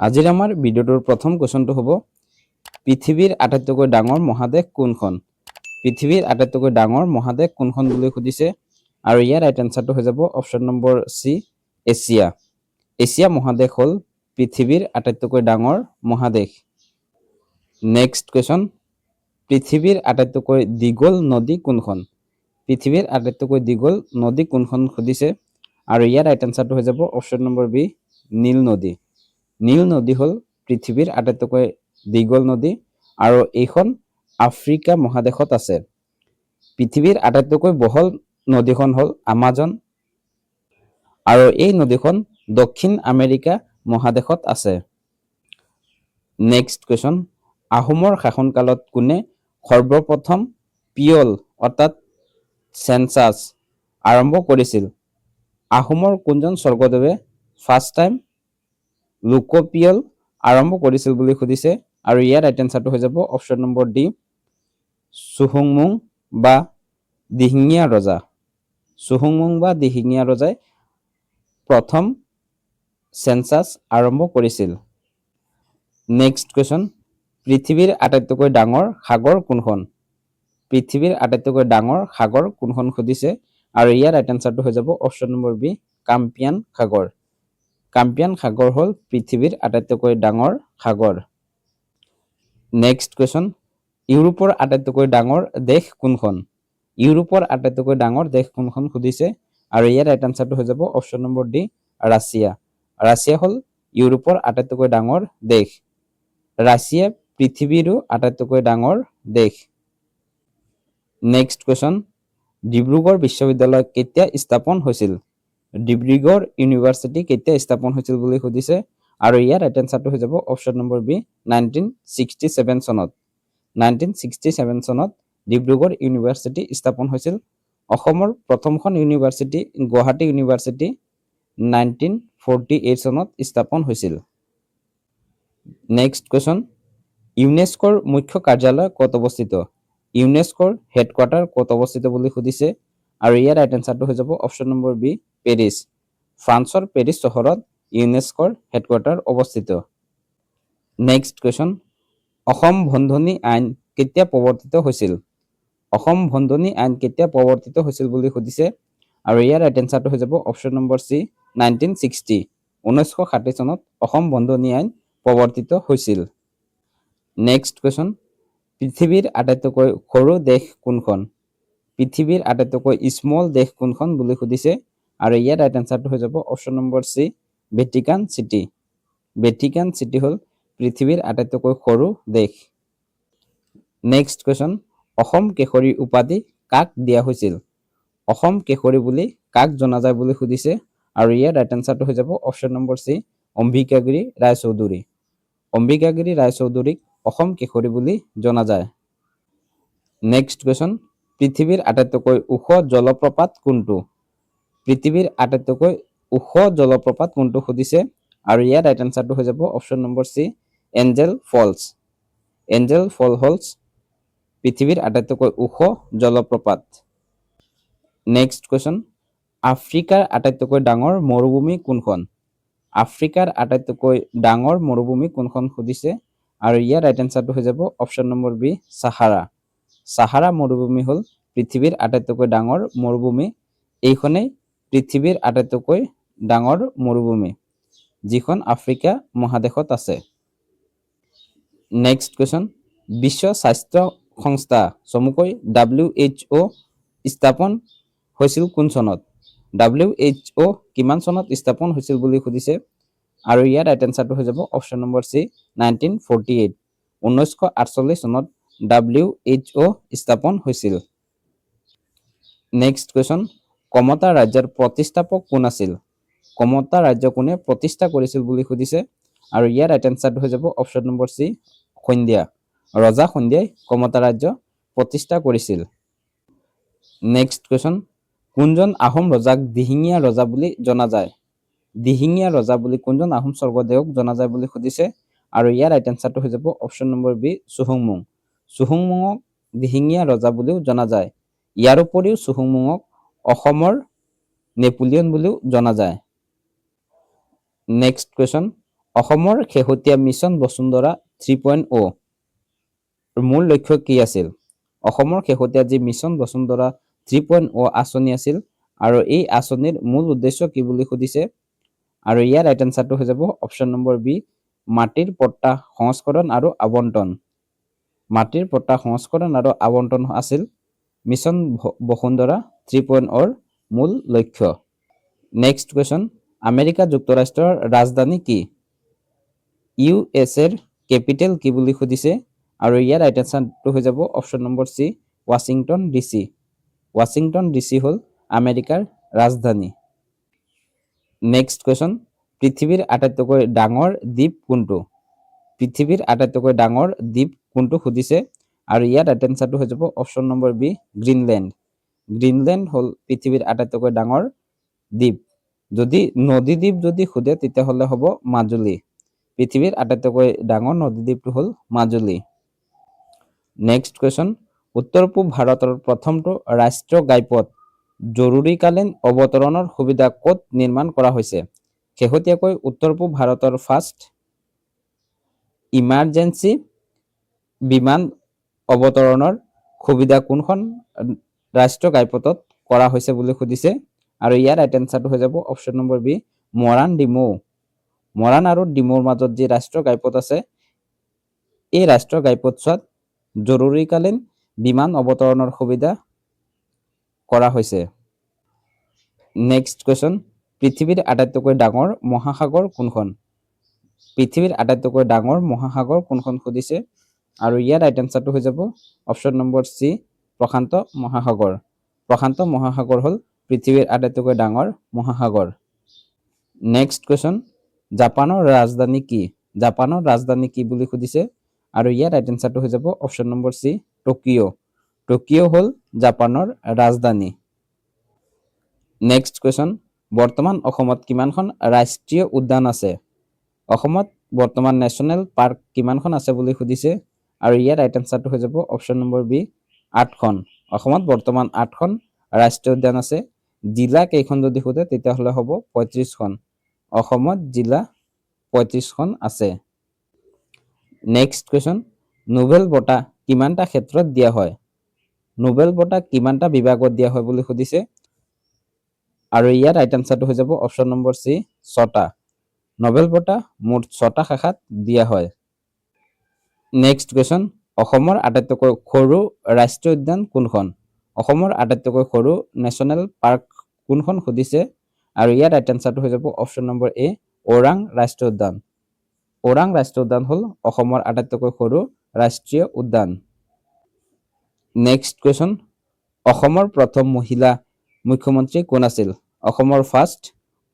আজিৰ আমাৰ ভিডিঅ'টোৰ প্ৰথম কোৱেশ্যনটো হ'ব পৃথিৱীৰ আটাইতকৈ ডাঙৰ মহাদেশ কোনখন? পৃথিৱীৰ আটাইতকৈ ডাঙৰ মহাদেশ কোনখন বুলি সুধিছে আৰু ইয়াৰ ৰাইট এনসাৰটো হৈ যাব অপচন নম্বৰ সি এছিয়া। এছিয়া মহাদেশ হ'ল পৃথিৱীৰ আটাইতকৈ ডাঙৰ মহাদেশ। নেক্সট কুৱেশ্যন, পৃথিৱীৰ আটাইতকৈ দীঘল নদী কোনখন? পৃথিৱীৰ আটাইতকৈ দীঘল নদী কোনখন সুধিছে আৰু ইয়াৰ ৰাইট এনসাৰটো হৈ যাব অপচন নম্বৰ বি নীল নদী। নীল নদী হ'ল পৃথিৱীৰ আটাইতকৈ দীঘল নদী আৰু এইখন আফ্ৰিকা মহাদেশত আছে। পৃথিৱীৰ আটাইতকৈ বহল নদীখন হ'ল আমাজন আৰু এই নদীখন দক্ষিণ আমেৰিকা মহাদেশত আছে। নেক্সট কুৱেশ্যন, আহোমৰ শাসনকালত কোনে সৰ্বপ্ৰথম পিয়ল অৰ্থাৎ সেন্সাছ আৰম্ভ কৰিছিল? আহোমৰ কোনজন স্বৰ্গদেৱে ফাৰ্ষ্ট টাইম লোকপিয়ল আৰম্ভ কৰিছিল বুলি সুধিছে আৰু ইয়াৰ ৰাইট এনসাৰটো হৈ যাব অপচন নম্বৰ ডি চুহুংমুং বা দিহিঙীয়া ৰজা। চুহুংমুং বা দিহিঙীয়া ৰজাই প্ৰথম সেন্সাছ আৰম্ভ কৰিছিল। নেক্সট কুৱেশ্যন, পৃথিৱীৰ আটাইতকৈ ডাঙৰ সাগৰ কোনখন? পৃথিৱীৰ আটাইতকৈ ডাঙৰ সাগৰ কোনখন সুধিছে আৰু ইয়াৰ ৰাইট এনসাৰটো হৈ যাব অপচন নম্বৰ বি কাস্পিয়ান সাগৰ। কাস্পিয়ান সাগৰ হ'ল পৃথিৱীৰ আটাইতকৈ ডাঙৰ সাগৰ। নেক্সট কুৱেশ্যন, ইউৰোপৰ আটাইতকৈ ডাঙৰ দেশ কোনখন? ইউৰোপৰ আটাইতকৈ ডাঙৰ দেশ কোনখন সুধিছে আৰু ইয়াৰ ৰাইট এনসাৰটো হৈ যাব option number D Russia. Russia হ'ল ইউৰোপৰ আটাইতকৈ ডাঙৰ দেশ। ৰাছিয়া পৃথিৱীৰো আটাইতকৈ ডাঙৰ দেশ। নেক্সট কুৱেশ্যন, ডিব্ৰুগড় বিশ্ববিদ্যালয় কেতিয়া স্থাপন হৈছিল? ডিব্ৰুগড় ইউনিভাৰ্চিটি কেতিয়া স্থাপন হৈছিল বুলি সুধিছে আৰু ইয়াৰ ৰাইট এনসাৰটো হৈ যাব অপচন নম্বৰ বি 1967 চনত। 1967 চনত ডিব্ৰুগড় ইউনিভাৰ্চিটি স্থাপন হৈছিল। অসমৰ প্ৰথমখন ইউনিভাৰ্চিটি গুৱাহাটী ইউনিভাৰ্চিটি 1948 চনত স্থাপন হৈছিল। নেক্সট কুৱেশ্যন, ইউনেস্কোৰ মুখ্য কাৰ্যালয় ক'ত অৱস্থিত? ইউনেস্কোৰ হেডকোৱাৰ্টাৰ ক'ত অৱস্থিত বুলি সুধিছে আৰু ইয়াৰ ৰাইট এনসাৰটো হৈ যাব অপচন নম্বৰ বি পেৰিছ। ফ্ৰান্সৰ পেৰিছ চহৰত ইউনেস্কোৰ হেডকোৱাৰ্টাৰ অৱস্থিত। নেক্সট কুৱেশ্যন, অসম বন্ধনী আইন কেতিয়া প্ৰৱৰ্তিত হৈছিল? অসম বন্ধনী আইন কেতিয়া প্ৰৱৰ্তিত হৈছিল বুলি সুধিছে আৰু ইয়াৰ ৰাইট এনসাৰটো হৈ যাব অপচন নম্বৰ চি 1960। 1960 চনত অসম বন্ধনী আইন প্ৰৱৰ্তিত হৈছিল। নেক্সট কুৱেশ্যন, পৃথিৱীৰ আটাইতকৈ সৰু দেশ কোনখন? পৃথিৱীৰ আটাইতকৈ স্মল দেশ কোনখন বুলি সুধিছে আৰু ইয়াৰ ৰাইট এনসাৰটো হৈ যাব option number C Vatican city. Vatican city হ'ল পৃথিৱীৰ আটাইতকৈ সৰু দেশ। নেক্সট কুৱেশ্যন, অসম কেশৰী উপাধি কাক দিয়া হৈছিল? অসম কেশৰী বুলি কাক জনা যায় বুলি সুধিছে আৰু ইয়াৰ ৰাইট এনসাৰটো হৈ যাব option number C Ambikagiri Raichoudhury. অম্বিকাগিৰি ৰায়চৌধুৰীক অসম কেশৰী বুলি জনা যায়। নেক্সট কুৱেশ্যন, পৃথিৱীৰ আটাইতকৈ ওখ জলপ্ৰপাত কোনটো? পৃথিৱীৰ আটাইতকৈ ওখ জলপ্ৰপাত কোনটো সুধিছে আৰু ইয়াৰ ৰাইট এনসাৰটো হৈ যাব অপচন নম্বৰ চি এঞ্জেল ফলছ। এঞ্জেল ফল হলছ পৃথিৱীৰ আটাইতকৈ ওখ জলপ্ৰপাত। নেক্সট কুৱেশ্যন, আফ্ৰিকাৰ আটাইতকৈ ডাঙৰ মৰুভূমি কোনখন? আফ্ৰিকাৰ আটাইতকৈ ডাঙৰ মৰুভূমি কোনখন সুধিছে আৰু ইয়াৰ ৰাইট এনসাৰটো হৈ যাব option number B Sahara. Sahara মৰুভূমি হ'ল পৃথিৱীৰ আটাইতকৈ ডাঙৰ মৰুভূমি। এইখনেই পৃথিৱীৰ আটাইতকৈ ডাঙৰ মৰুভূমি যিখন আফ্ৰিকা মহাদেশত আছে। নেক্সট কুৱেশ্যন, বিশ্ব স্বাস্থ্য সংস্থা চমুকৈ WHO স্থাপন হৈছিল কোন চনত? WHO কিমান চনত স্থাপন হৈছিল বুলি সুধিছে আৰু ইয়াৰ ৰাইট এনসাৰটো হৈ যাব অপচন নম্বৰ চি 1948। 1948 চনত WHO স্থাপন হৈছিল। নেক্সট কুৱেশ্যন, কমতা ৰাজ্যৰ প্ৰতিষ্ঠাপক কোন আছিল? কমতা ৰাজ্য কোনে প্ৰতিষ্ঠা কৰিছিল বুলি সুধিছে আৰু ইয়াৰ ৰাইট এনসাৰটো হৈ যাব অপচন নম্বৰ চি সন্ধ্যা। ৰজা সন্ধ্যাই কমতা ৰাজ্য প্ৰতিষ্ঠা কৰিছিল। নেক্সট কুৱেশ্যন, কোনজন আহোম ৰজাক দিহিঙীয়া ৰজা বুলি জনা যায়? দিহিঙীয়া ৰজা বুলি কোনজন আহোম স্বৰ্গদেউক জনা যায় বুলি সুধিছে আৰু ইয়াৰ ৰাইট এনসাৰটো হৈ যাব অপচন নম্বৰ বি চুহুংমুং। চুহুংমুঙক দিহিঙীয়া ৰজা বুলিও জনা যায়। ইয়াৰ উপৰিও চুহুংমুঙক অসমৰ নেপোলিয়ন বুলিও জনা যায়। নেক্সট কুৱেশ্যন, অসমৰ শেহতীয়া মিছন বসুন্ধৰা 3.0 মূল লক্ষ্য কি আছিল? অসমৰ শেহতীয়া যি মিছন বসুন্ধৰা 3.0 আঁচনি আছিল আৰু এই আঁচনিৰ মূল উদ্দেশ্য কি বুলি সুধিছে আৰু ইয়াৰ ৰাইট এনসাৰটো হৈ যাব অপশ্যন নম্বৰ বি মাটিৰ পট্টা সংস্কৰণ আৰু আবণ্টন। মাটিৰ পট্টা সংস্কৰণ আৰু আবণ্টন আছিল মিছন বসুন্ধৰা 3.0 মূল লক্ষ্য। নেক্সট কুৱেশ্যন, আমেৰিকা যুক্তৰাষ্ট্ৰৰ ৰাজধানী কি? ইউএছএৰ কেপিটেল কি বুলি সুধিছে আৰু ইয়াৰ ৰাইট এনসাৰটো হৈ যাব option number C Washington DC. Washington DC হ'ল আমেৰিকাৰ ৰাজধানী। নেক্সট কুৱেশ্যন, পৃথিৱীৰ আটাইতকৈ ডাঙৰ দ্বীপ কোনটো? পৃথিৱীৰ আটাইতকৈ ডাঙৰ দ্বীপ কোনটো সুধিছে আৰু ইয়াৰ ৰাইট এনসাৰটো হৈ যাব option number B Greenland. Greenland হ'ল পৃথিৱীৰ আটাইতকৈ ডাঙৰ দ্বীপ। যদি নদী দ্বীপ যদি সোধে তেতিয়াহ'লে হ'ব মাজুলী। পৃথিৱীৰ আটাইতকৈ ডাঙৰ নদী দ্বীপটো হ'ল মাজুলী। নেক্সট কুৱেশ্যন, উত্তৰ পূব ভাৰতৰ প্ৰথমটো ৰাষ্ট্ৰীয় ঘাইপথ জৰুৰীকালীন অৱতৰণৰ সুবিধা ক'ত নিৰ্মাণ কৰা হৈছে? শেহতীয়াকৈ উত্তৰ পূব ভাৰতৰ ফাৰ্ষ্ট ইমাৰ্জেঞ্চি বিমান অৱতৰণৰ সুবিধা কোনখন ৰাষ্ট্ৰীয় ঘাইপথত কৰা হৈছে বুলি সুধিছে আৰু ইয়াৰ ৰাইট এনসাৰটো হৈ যাব option number B Moran Dimow. Moran আৰু ডিমৌৰ মাজত যি ৰাষ্ট্ৰীয় ঘাইপথ আছে এই ৰাষ্ট্ৰীয় ঘাইপথছোৱাত জৰুৰীকালীন বিমান অৱতৰণৰ সুবিধা কৰা হৈছে। নেক্সট কুৱেশ্যন, পৃথিৱীৰ আটাইতকৈ ডাঙৰ মহাসাগৰ কোনখন? পৃথিৱীৰ আটাইতকৈ ডাঙৰ মহাসাগৰ কোনখন সুধিছে আৰু ইয়াৰ ৰাইট এনসাৰটো হৈ যাব অপশ্যন নম্বৰ চি প্ৰশান্ত মহাসাগৰ। প্ৰশান্ত মহাসাগৰ হ'ল পৃথিৱীৰ আটাইতকৈ ডাঙৰ মহাসাগৰ। নেক্সট কুৱেশ্যন, জাপানৰ ৰাজধানী কি? জাপানৰ ৰাজধানী কি বুলি সুধিছে আৰু ইয়াৰ ৰাইট এনসাৰটো হৈ যাব option number C Tokyo'. Tokyo' হ'ল জাপানৰ ৰাজধানী। নেক্সট কুৱেশ্যন, বৰ্তমান অসমত কিমানখন ৰাষ্ট্ৰীয় উদ্যান আছে? অসমত বৰ্তমান নেশ্যনেল পাৰ্ক কিমানখন আছে বুলি সুধিছে আৰু ইয়াৰ ৰাইট এনসাৰটো হৈ যাব অপশ্যন নম্বৰ বি 8খন। অসমত বৰ্তমান 8খন ৰাষ্ট্ৰীয় উদ্যান আছে। জিলা কেইখন যদি সোধে তেতিয়াহ'লে হ'ব 35খন। অসমত জিলা 35খন আছে। নেক্সট কুৱেশ্যন, নোবেল বঁটা কিমানটা ক্ষেত্ৰত দিয়া হয়? নোবেল বঁটা কিমানটা বিভাগত দিয়া হয় বুলি সুধিছে আৰু ইয়াৰ ৰাইট এনসাৰটো হৈ যাব অপশ্যন নম্বৰ চি 6টা। নোবেল বঁটা মুঠ 6টা শাখাত দিয়া হয়। নেক্সট কুৱেশ্যন, অসমৰ আটাইতকৈ সৰু ৰাষ্ট্ৰীয় উদ্যান কোনখন? অসমৰ আটাইতকৈ সৰু নেশ্যনেল পাৰ্ক কোনখন সুধিছে আৰু ইয়াৰ ৰাইট এনসাৰটো হৈ যাব অপশ্যন নম্বৰ এ ওৰাং ৰাষ্ট্ৰীয় উদ্যান। ওৰাং ৰাষ্ট্ৰীয় উদ্যান হ'ল অসমৰ আটাইতকৈ সৰু ৰাষ্ট্ৰীয় উদ্যান। নেক্সট কুৱেশ্যন, অসমৰ প্ৰথম মহিলা মুখ্যমন্ত্ৰী কোন আছিল? অসমৰ ফাৰ্ষ্ট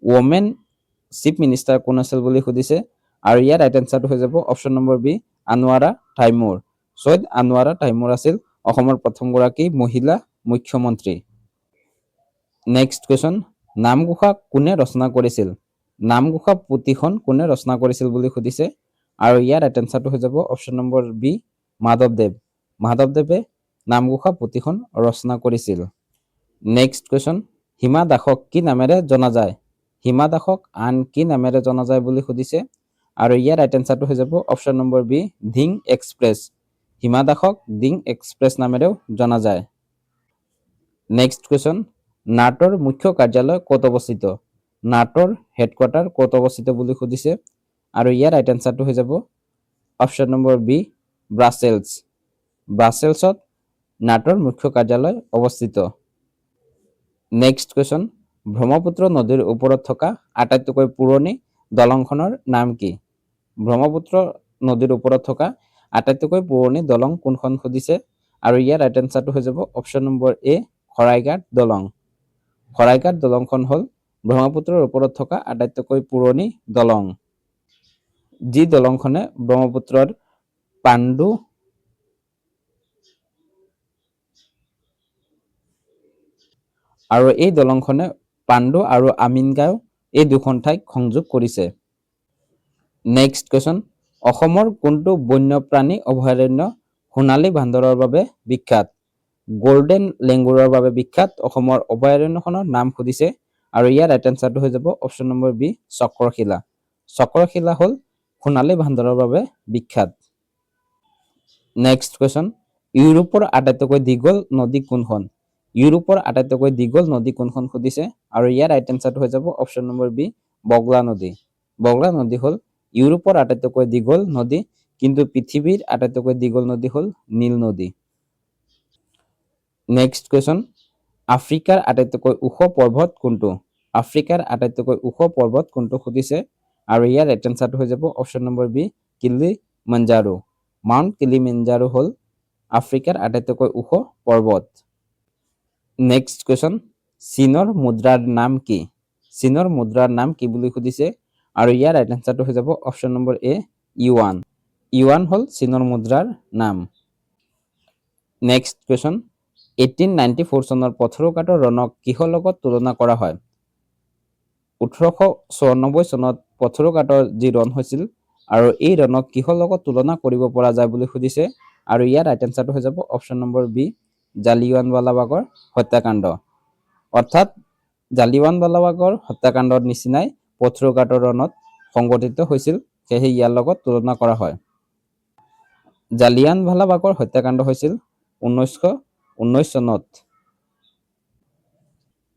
ওমেন চিফ মিনিষ্টাৰ কোন আছিল বুলি সুধিছে আৰু ইয়াৰ ৰাইট এনসাৰটো হৈ যাব option number B Anowara Taimur. Syeda Anowara Taimur আছিল অসমৰ প্ৰথমগৰাকী মহিলা মুখ্যমন্ত্ৰী। নেক্সট কুৱেশ্যন, নামঘোষা কোনে ৰচনা কৰিছিল? নামঘোষা পুথিখন কোনে ৰচনা কৰিছিল বুলি সুধিছে আৰু ইয়াৰ ৰাইট এনসাৰটো হৈ যাব অপশ্যন নম্বৰ বি মাধৱদেৱ। মাধৱদেৱে নামঘোষা পুথিখন ৰচনা কৰিছিল। নেক্সট কুৱেশ্যন, হিমা দাসক কি নামেৰে জনা যায়? হিমা দাসক আন কি নামেৰে জনা যায় বুলি সুধিছে আৰু ইয়াৰ ৰাইট এনসাৰটো হৈ যাব option number B Dhing express. Hima দাসক ধিং এক্সপ্ৰেছ নামেৰেও জনা যায়। নেক্সট কুৱেশ্যন, নাটোৰ মুখ্য কাৰ্যালয় ক'ত অৱস্থিত? নাটোৰ হেডকোৱাৰ্টাৰ ক'ত অৱস্থিত বুলি সুধিছে আৰু ইয়াৰ ৰাইট এনসাৰটো হৈ যাব অপশ্যন নম্বৰ বি ব্ৰাছেলছ। ব্ৰাছেলছত নাটোৰ মুখ্য কাৰ্যালয় অৱস্থিত। নেক্সট কুৱেশ্যন, ব্ৰহ্মপুত্ৰ নদীৰ ওপৰত থকা আটাইতকৈ পুৰণি দলংখনৰ নাম কি? ব্ৰহ্মপুত্ৰ নদীৰ ওপৰত থকা আটাইতকৈ পুৰণি দলং কোনখন সুধিছে আৰু ইয়াৰ ৰাইট এনসাৰটো হৈ যাব অপশ্যন নম্বৰ এ শৰাইঘাট দলং। শৰাইঘাট দলংখন হ'ল ব্ৰহ্মপুত্ৰৰ ওপৰত থকা আটাইতকৈ পুৰণি দলং, যি দলংখনে ব্ৰহ্মপুত্ৰৰ পাণ্ডু আৰু এই দলংখনে পাণ্ডু আৰু আমিনগাঁও এই দুখন ঠাইক সংযোগ কৰিছে। নেক্সট কুৱেশ্যন, অসমৰ কোনটো বন্যপ্ৰাণী অভয়াৰণ্য সোণালী বান্দৰৰ বাবে বিখ্যাত? গল্ডেন লেংগুৰৰ বাবে বিখ্যাত অসমৰ অভয়াৰণ্যখনৰ নাম সুধিছে আৰু ইয়াৰ ৰাইট এনসাৰটো হৈ যাব অপশ্যন নম্বৰ বি চক্ৰশিলা। চক্ৰশিলা হ'ল সোণালী ভাণ্ডাৰৰ বাবে বিখ্যাত। নেক্সট কুৱেশ্যন, ইউৰোপৰ আটাইতকৈ দীঘল নদী কোনখন? ইউৰোপৰ আটাইতকৈ দীঘল নদী কোনখন সুধিছে আৰু ইয়াৰ ৰাইট এনচাৰটো হৈ যাব অপশ্যন নম্বৰ বি, বগলা নদী। বগলা নদী হ'ল ইউৰোপৰ আটাইতকৈ দীঘল নদী, কিন্তু পৃথিৱীৰ আটাইতকৈ দীঘল নদী হ'ল নীল নদী। নেক্সট কুৱেশ্যন, আফ্ৰিকাৰ আটাইতকৈ ওখ পৰ্বত কোনটো? আফ্ৰিকাৰ আটাইতকৈ ওখ পৰ্বত কোনটো সুধিছে আৰু ইয়াৰ ৰাইট এনচাৰটো হৈ যাব option number B, Kilimanjaro. Mount Kilimanjaro হ'ল আফ্ৰিকাৰ আটাইতকৈ ওখ পৰ্বত। নেক্সট কুৱেশ্যন, চীনৰ মুদ্ৰাৰ নাম কি? চীনৰ মুদ্ৰাৰ নাম কি বুলি সুধিছে আৰু ইয়াৰ ৰাইট এনচাৰটো হৈ যাব অপশ্যন নম্বৰ এ, ইউৱান। ইউৱান হ'ল চীনৰ মুদ্ৰাৰ নাম। নেক্সট কুৱেশ্যন, 1894 চনৰ পথৰুঘাটৰ ৰণক কিহৰ লগত তুলনা কৰা হয়? 1894 চনত পথৰুঘাটৰ যি ৰণ হৈছিল আৰু এই ৰণক কিহৰ লগত তুলনা কৰিব পৰা যায় বুলি সুধিছে আৰু ইয়াৰ ৰাইট এনচাৰটো হৈ যাব অপশ্যন নম্বৰ বি, জালিয়ানৱালাবাগৰ হত্যাকাণ্ড। অৰ্থাৎ জালিয়ানৱালাবাগৰ হত্যাকাণ্ডৰ নিচিনাই পথৰুঘাটৰ ৰণত সংঘটিত হৈছিল, সেয়েহে ইয়াৰ লগত তুলনা কৰা হয়। জালিয়ানৱালাবাগৰ হত্যাকাণ্ড হৈছিল 1919 চনত।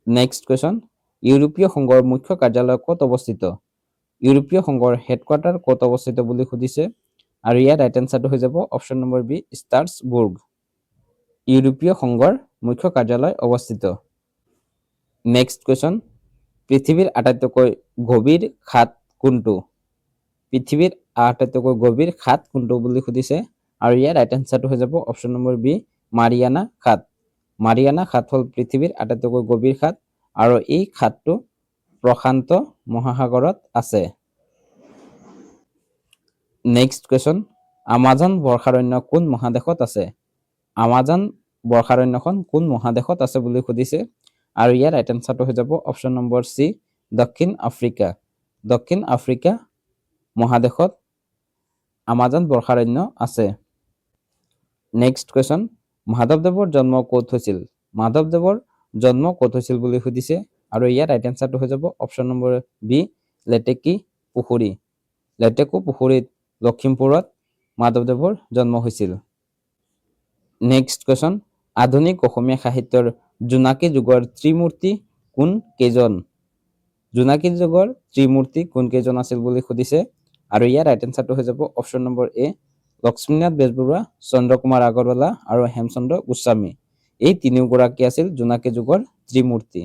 নেক্সট কুৱেশ্যন, ইউৰোপীয় সংঘৰ মুখ্য কাৰ্যালয় ক'ত অৱস্থিত? ইউৰোপীয় সংঘৰ হেডকোৱাৰ্টাৰ ক'ত অৱস্থিত বুলি সুধিছে আৰু ইয়াৰ ৰাইট এনচাৰটো হৈ যাব অপশ্যন নম্বৰ বি, ষ্ট্ৰাছবুৰ্গ। ইউৰোপীয় সংঘৰ মুখ্য কাৰ্যালয় অৱস্থিত। নেক্সট কুৱেশ্যন, পৃথিৱীৰ আটাইতকৈ গভীৰ খাদ কোনটো? পৃথিৱীৰ আটাইতকৈ গভীৰ খাদ কোনটো বুলি সুধিছে আৰু ইয়াৰ ৰাইট এনচাৰটো হৈ যাব অপশ্যন নম্বৰ বি, মাৰিয়ানা খাদ। মাৰিয়ানা খাদ হ'ল পৃথিৱীৰ আটাইতকৈ গভীৰ খাদ আৰু এই খাদটো প্ৰশান্ত মহাসাগৰত আছে। নেক্সট কুৱেশ্যন, আমাজন বৰ্ষাৰণ্য কোন মহাদেশত আছে? আমাজন বৰ্ষাৰণ্যখন কোন মহাদেশত আছে বুলি সুধিছে আৰু ইয়াৰ ৰাইট এনচাৰটো হৈ যাব অপশ্যন নম্বৰ চি, দক্ষিণ আফ্ৰিকা। দক্ষিণ আফ্ৰিকা মহাদেশত আমাজন বৰ্ষাৰণ্য আছে। নেক্সট কুৱেশ্যন, মাধৱদেৱৰ জন্ম ক'ত হৈছিল? মাধৱদেৱৰ জন্ম ক'ত হৈছিল বুলি সুধিছে আৰু ইয়াৰ ৰাইট এনচাৰটো হৈ যাব অপশ্যন নম্বৰ বি, লেটেকী পুখুৰী। লেটেকু পুখুৰীত লখিমপুৰত মাধৱদেৱৰ জন্ম হৈছিল। নেক্সট কুৱেশ্যন, আধুনিক অসমীয়া সাহিত্যৰ জোনাকী যুগৰ ত্ৰিমূৰ্তি কোন কেইজন? জোনাকী যুগৰ ত্ৰিমূৰ্তি কোন কেইজন আছিল বুলি সুধিছে আৰু ইয়াৰ ৰাইট এনচাৰটো হৈ যাব অপশ্যন নম্বৰ এ, লক্ষ্মীনাথ বেজবৰুৱা, চন্দ্ৰকুমাৰ আগৰৱালা আৰু হেমচন্দ্ৰ গোস্বামী। এই তিনিওগৰাকী আছিল জোনাকী যুগৰ ত্ৰিমূৰ্তি।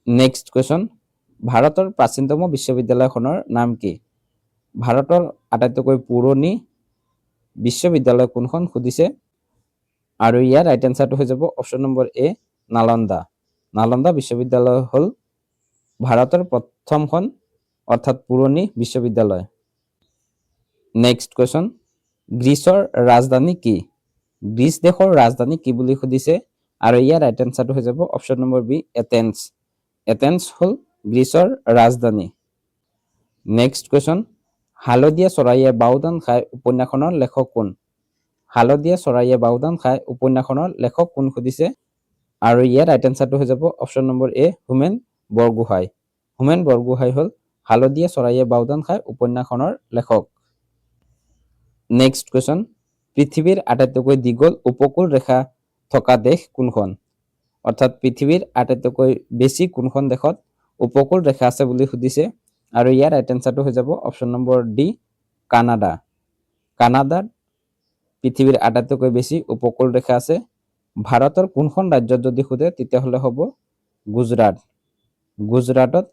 নেক্সট কুৱেশ্যন, ভাৰতৰ প্ৰাচীনতম বিশ্ববিদ্যালয়খনৰ নাম কি? ভাৰতৰ আটাইতকৈ পুৰণি বিশ্ববিদ্যালয় কোনখন সুধিছে আৰু ইয়াৰ ৰাইট এনচাৰটো হৈ যাব অপশ্যন নম্বৰ এ, নালন্দা। নালন্দা বিশ্ববিদ্যালয় হ'ল ভাৰতৰ প্ৰথমখন অৰ্থাৎ পুৰণি বিশ্ববিদ্যালয়। নেক্সট কুৱেশ্যন, গ্ৰীচৰ ৰাজধানী কি? গ্ৰীচ দেশৰ ৰাজধানী কি বুলি সুধিছে আৰু ইয়াৰ ৰাইট এনচাৰটো হৈ যাব option number B, Athens. Athens হ'ল গ্ৰীচৰ ৰাজধানী। নেক্সট কুৱেশ্যন, হালধীয়া চৰাইয়ে বাওধান খায় উপন্যাসখনৰ লেখক কোন? হালধীয়া চৰাইয়ে বাওধান খায় উপন্যাসখনৰ লেখক কোন সুধিছে আৰু ইয়াৰ ৰাইট এনচাৰটো হৈ যাব অপশ্যন নম্বৰ এ, হোমেন বৰগোহাঁই। হোমেন বৰগোহাঁই হ'ল হালধীয়া চৰাইয়ে বাওধান খায় উপন্যাসখনৰ লেখক। নেক্সট কুৱেশ্যন, পৃথিৱীৰ আটাইতকৈ দীঘল উপকূল ৰেখা থকা দেশ কোনখন? অৰ্থাৎ পৃথিৱীৰ আটাইতকৈ বেছি কোনখন দেশত উপকূল ৰেখা আছে বুলি সুধিছে আৰু ইয়াৰ ৰাইট এনচাৰটো হৈ যাব অপশ্যন নম্বৰ ডি, কানাডা। কানাডাত পৃথিৱীৰ আটাইতকৈ বেছি উপকূল ৰেখা আছে। ভাৰতৰ কোনখন ৰাজ্যত যদি সোধে তেতিয়াহ'লে হ'ব গুজৰাট। গুজৰাটত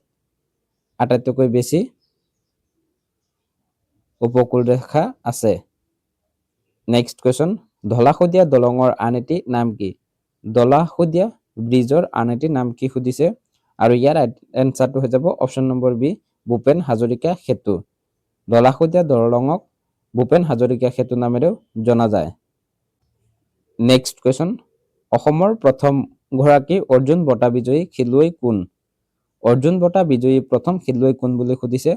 আটাইতকৈ বেছি উপকূল ৰেখা আছে। নেক্সট কুৱেশ্যন, ধলাশদিয়া দলঙৰ আন এটি নাম কি? ধলাশদিয়া ব্ৰিজৰ আন এটি নাম কি সুধিছে আৰু ইয়াৰ এনচাৰটো হৈ যাব option number B, Bhupen Hazarika Setu. Dhola Sadiya দলঙক Bhupen Hazarika সেতু নামেৰেও জনা যায়। নেক্সট কুৱেশ্যন, অসমৰ প্ৰথম গৰাকী অৰ্জুন বঁটা বিজয়ী খেলুৱৈ কোন? অৰ্জুন বঁটা বিজয়ী প্ৰথম খেলুৱৈ কোন বুলি সুধিছে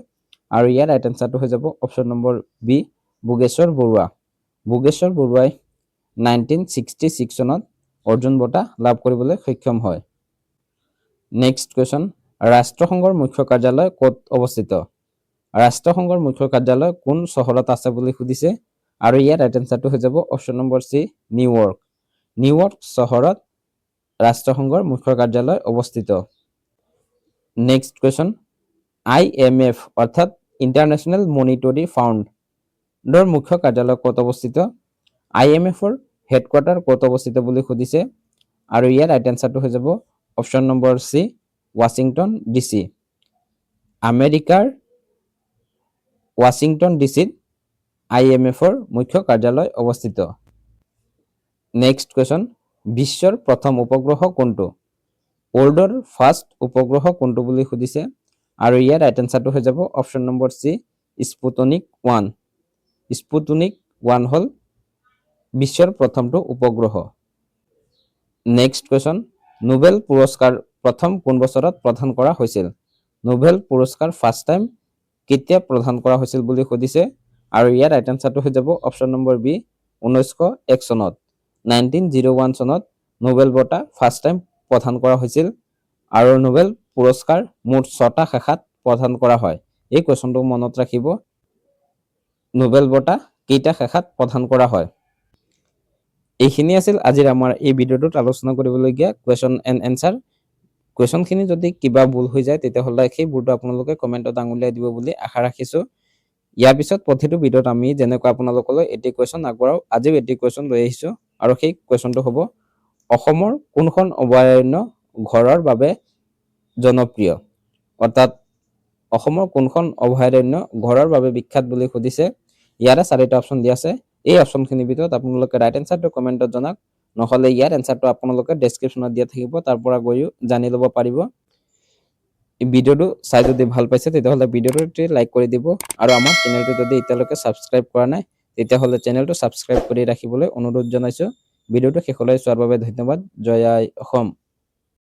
আৰু ইয়াৰ ৰাইট এনচাৰটো হৈ যাব option number B, Bhogeswar Baruah. Bhogeswar বৰুৱাই 1966 চনত অৰ্জুন বঁটা লাভ কৰিবলৈ সক্ষম হয়। নেক্সট কুৱেশ্যন, ৰাষ্ট্ৰসংঘৰ মুখ্য কাৰ্যালয় ক'ত অৱস্থিত? ৰাষ্ট্ৰসংঘৰ মুখ্য কাৰ্যালয় কোন চহৰত আছে বুলি সুধিছে আৰু ইয়াৰ ৰাইট এনসাৰটো হৈ যাব অপচন নম্বৰ সি নিউয়ৰ্ক। নিউয়ৰ্ক চহৰত ৰাষ্ট্ৰসংঘৰ মুখ্য কাৰ্যালয় অৱস্থিত। নেক্সট কুৱেশ্যন, IMF অৰ্থাৎ ইণ্টাৰনেশ্যনেল মনিটৰী ফাণ্ডৰ মুখ্য কাৰ্যালয় ক'ত অৱস্থিত? IMFৰ হেডকোৱাৰ্টাৰ ক'ত অৱস্থিত বুলি সুধিছে আৰু ইয়াৰ ৰাইট এনসাৰটো হৈ যাব অপচন নম্বৰ সি ৱাশ্বিংটন DC। আমেৰিকাৰ ৱাশ্বিংটন ডিচিত IMFৰ মুখ্য কাৰ্যালয় অৱস্থিত। নেক্সট কুৱেশ্যন, বিশ্বৰ প্ৰথম উপগ্ৰহ কোনটো? ৱৰ্ল্ডৰ ফাৰ্ষ্ট উপগ্ৰহ কোনটো বুলি সুধিছে আৰু ইয়াৰ ৰাইট এনসাৰটো হৈ যাব অপচন নম্বৰ সি স্পুটনিক 1। স্পুটনিক 1 হ'ল বিশ্বৰ প্ৰথমটো উপগ্ৰহ। নেক্সট কুৱেশ্যন, নোবেল পুৰস্কাৰ প্ৰথম কোন বছৰত প্ৰদান কৰা হৈছিল? নোবেল পুৰস্কাৰ ফাৰ্ষ্ট টাইম কেতিয়া প্ৰদান কৰা হৈছিল বুলি সুধিছে আৰু ইয়াৰ ৰাইট এনসাৰটো হৈ যাব অপচন নম্বৰ বি 1901 চনত। 1901 চনত নোবেল বঁটা ফাৰ্ষ্ট টাইম প্ৰদান কৰা হৈছিল আৰু নোবেল পুৰস্কাৰ মুঠ 6টা শাখাত প্ৰদান কৰা হয়। এই কুৱেশ্যনটো মনত ৰাখিব, নোবেল বঁটা কেইটা শাখাত প্ৰদান কৰা হয়। এইখিনি আছিল আজিৰ আমাৰ এই ভিডিঅ'টোত আলোচনা কৰিবলগীয়া কুৱেশ্যন এণ্ড এনসাৰ। কুৱেশ্যনখিনি যদি কিবা ভুল হৈ যায় তেতিয়াহ'লে সেই ভুলটো আপোনালোকে কমেণ্টত আঙুলিয়াই দিব বুলি আশা ৰাখিছোঁ। ইয়াৰ পিছত প্ৰতিটো ভিডিঅ'ত আমি যেনেকৈ আপোনালোকলৈ এটি কুৱেশ্যন আগবঢ়াওঁ, আজিও এটি কুৱেশ্যন লৈ আহিছোঁ আৰু সেই কুৱেশ্যনটো হ'ব অসমৰ কোনখন অভয়াৰণ্য ঘৰৰ বাবে জনপ্ৰিয়? অৰ্থাৎ অসমৰ কোনখন অভয়াৰণ্য ঘৰৰ বাবে বিখ্যাত বুলি সুধিছে। ইয়াৰে 4টা অপশ্যন দিয়া আছে। এই অপশ্যনখিনিৰ ভিতৰত আপোনালোকে ৰাইট এনসাৰটো কমেণ্টত জনাওক, নহ'লে ইয়াৰ এনসাৰটো আপোনালোকে ডেছক্ৰিপশ্যনত দিয়া থাকিব, তাৰ পৰা গৈও জানি ল'ব পাৰিব। ভিডিঅ'টো চাই যদি ভাল পাইছে তেতিয়াহ'লে ভিডিঅ'টো লাইক কৰি দিব আৰু আমাৰ চেনেলটো যদি এতিয়ালৈকে ছাবস্ক্ৰাইব কৰা নাই তেতিয়াহ'লে চেনেলটো ছাবস্ক্ৰাইব কৰি ৰাখিবলৈ অনুৰোধ জনাইছোঁ। ভিডিঅ'টো শেষলৈ চোৱাৰ বাবে ধন্যবাদ। জয় আই অসম।